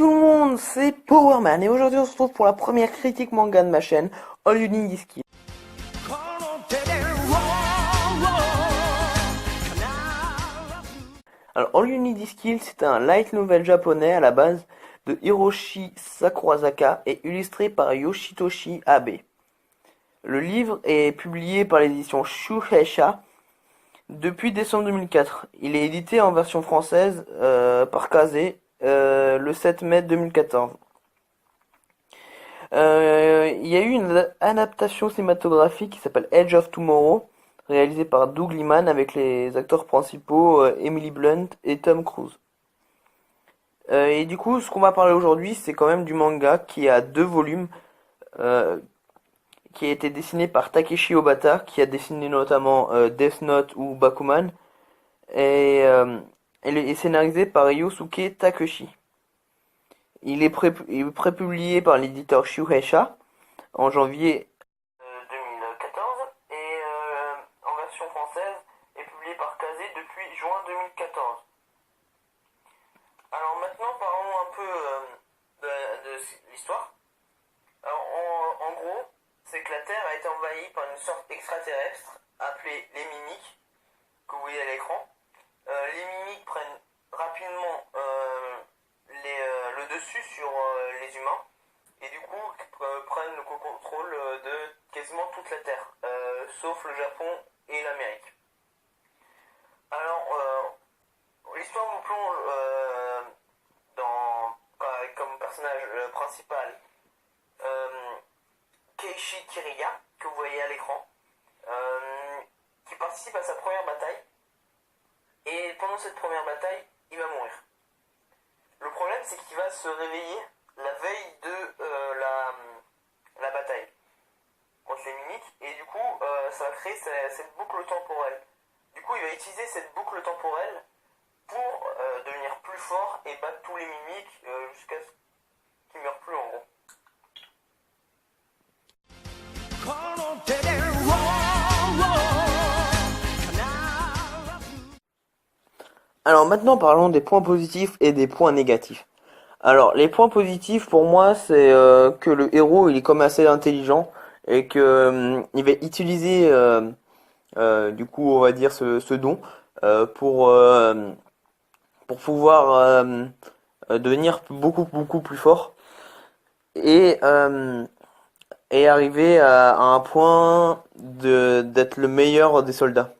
tout le monde, c'est Powerman et aujourd'hui on se retrouve pour la première critique manga de ma chaîne, All You Need Is Kill. Alors All You Need Is Kill, c'est un light novel japonais à la base de Hiroshi Sakurazaka et illustré par Yoshitoshi Abe. Le livre est publié par l'édition Shueisha depuis décembre 2004. Il est édité en version française par Kazé le 7 mai 2014. Il y a eu une adaptation cinématographique qui s'appelle Edge of Tomorrow, réalisée par Doug Liman avec les acteurs principaux Emily Blunt et Tom Cruise. Et du coup, ce qu'on va parler aujourd'hui, c'est quand même du manga qui a 2 volumes, qui a été dessiné par Takeshi Obata, qui a dessiné notamment Death Note ou Bakuman, et scénarisé par Yosuke Takeuchi. Il est prépublié par l'éditeur Shueisha en janvier 2014 et en version française est publié par Kazé depuis juin 2014. Alors maintenant parlons un peu de l'histoire. Alors en gros, c'est que la Terre a été envahie par une sorte extraterrestre appelée les Mimiques, que vous voyez à l'écran. Les Mimiques prennent rapidement le dessus sur les humains et du coup prennent le contrôle de quasiment toute la Terre, sauf le Japon et l'Amérique. Alors l'histoire nous plonge comme personnage principal Keiichi Kiriya, que vous voyez à l'écran, qui participe à sa première bataille, et pendant cette première bataille, il va mourir. Le problème, c'est qu'il va se réveiller la veille de la bataille contre les Mimiques, et du coup, ça va créer cette boucle temporelle. Du coup, il va utiliser cette boucle temporelle pour devenir plus fort et battre tous les Mimiques jusqu'à ce qu'ils ne meurent plus en gros. Alors maintenant parlons des points positifs et des points négatifs. Alors les points positifs pour moi c'est que le héros il est comme assez intelligent et que il va utiliser du coup on va dire ce don pour pouvoir devenir beaucoup plus fort et arriver à un point d'être le meilleur des soldats.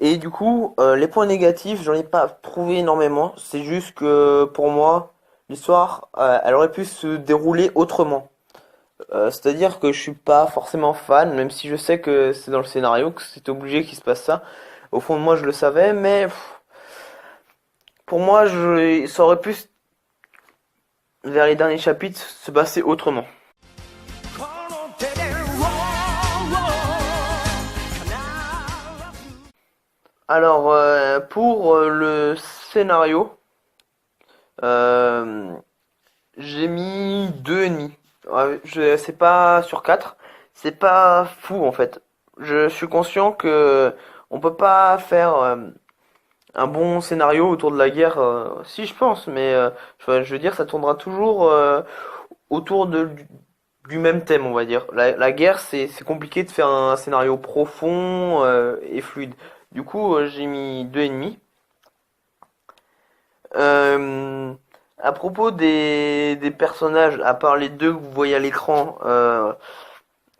Et du coup, les points négatifs, j'en ai pas trouvé énormément. C'est juste que pour moi, l'histoire, elle aurait pu se dérouler autrement. C'est-à-dire que je suis pas forcément fan, même si je sais que c'est dans le scénario, que c'est obligé qu'il se passe ça. Au fond de moi, je le savais, mais pour moi, ça aurait pu, vers les derniers chapitres, se passer autrement. Alors, pour le scénario, j'ai mis 2,5. C'est pas sur 4, c'est pas fou en fait. Je suis conscient que on peut pas faire un bon scénario autour de la guerre, si je pense, mais je veux dire, ça tournera toujours autour du même thème, on va dire. La guerre, c'est compliqué de faire un scénario profond et fluide. Du coup, j'ai mis 2,5. À propos des personnages, à part les 2 que vous voyez à l'écran,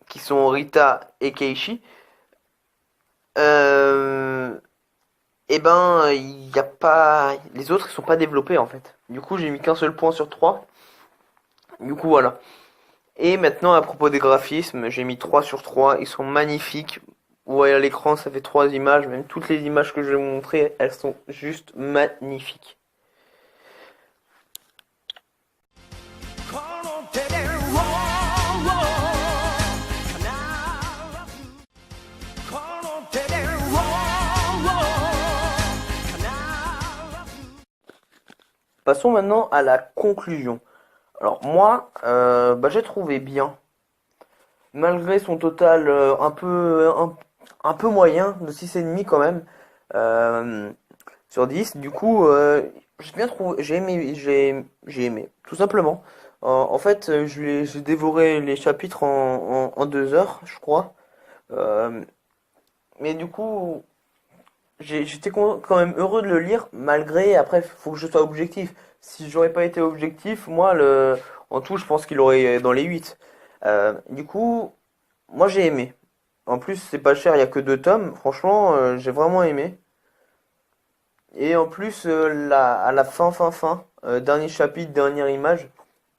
qui sont Rita et Keiichi, et ben, il y a pas, les autres ils sont pas développés en fait. Du coup, j'ai mis qu'un seul point sur 3. Du coup, voilà. Et maintenant, à propos des graphismes, j'ai mis 3 sur 3. Ils sont magnifiques. Vous voyez à l'écran, ça fait 3 images. Même toutes les images que je vais vous montrer, elles sont juste magnifiques. Passons maintenant à la conclusion. Alors moi, j'ai trouvé bien, malgré son total un peu moyen, de 6,5 quand même, sur 10. Du coup, j'ai bien trouvé, j'ai aimé, tout simplement. En fait, j'ai dévoré les chapitres en 2 heures, je crois. Euh, mais du coup, j'étais quand même heureux de le lire, malgré, après, faut que je sois objectif. Si j'aurais pas été objectif, moi, en tout, je pense qu'il aurait dans les 8. Du coup, moi, j'ai aimé. En plus, c'est pas cher, il y a que 2 tomes. Franchement, j'ai vraiment aimé. Et en plus, à la dernier chapitre, dernière image,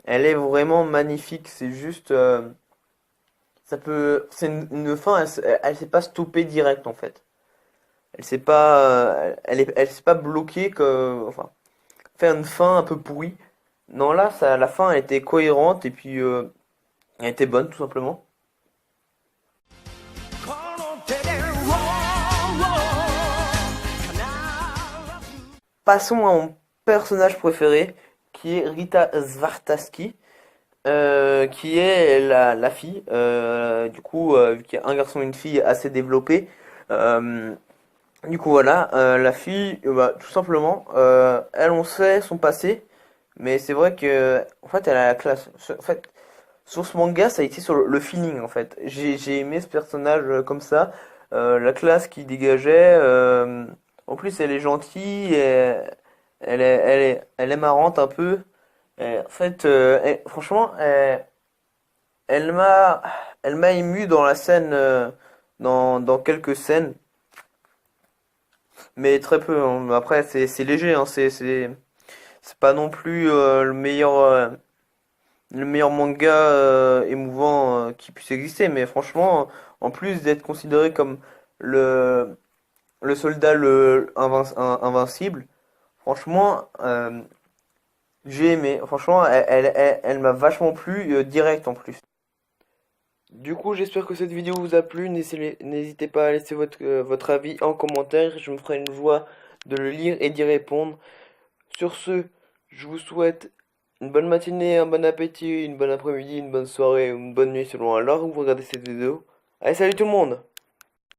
elle est vraiment magnifique. C'est juste, c'est une fin, elle s'est pas stoppée direct en fait. Elle s'est pas, elle s'est pas bloquée enfin, faire une fin un peu pourrie. Non, là, la fin, elle était cohérente et puis, elle était bonne tout simplement. Passons à mon personnage préféré, qui est Rita Zwartaski. Qui est la fille. Du coup, vu qu'il y a un garçon et une fille assez développés, du coup voilà, la fille, bah, tout simplement, elle on sait son passé, mais c'est vrai que en fait elle a la classe. En fait, sur ce manga, ça a été sur le feeling en fait. J'ai aimé ce personnage comme ça, la classe qui dégageait. En plus, elle est gentille, et elle est marrante un peu. En fait, franchement, elle m'a, elle m'a ému dans la scène, dans quelques scènes, mais très peu, hein. Après, c'est léger, hein, c'est pas non plus le meilleur manga émouvant qui puisse exister, mais franchement, en plus d'être considéré comme le, le soldat invincible, franchement, j'ai aimé. Franchement, elle m'a vachement plu, direct en plus. Du coup, j'espère que cette vidéo vous a plu. N'hésitez pas à laisser votre avis en commentaire. Je me ferai une joie de le lire et d'y répondre. Sur ce, je vous souhaite une bonne matinée, un bon appétit, une bonne après-midi, une bonne soirée ou une bonne nuit selon l'heure où vous regardez cette vidéo. Allez, salut tout le monde!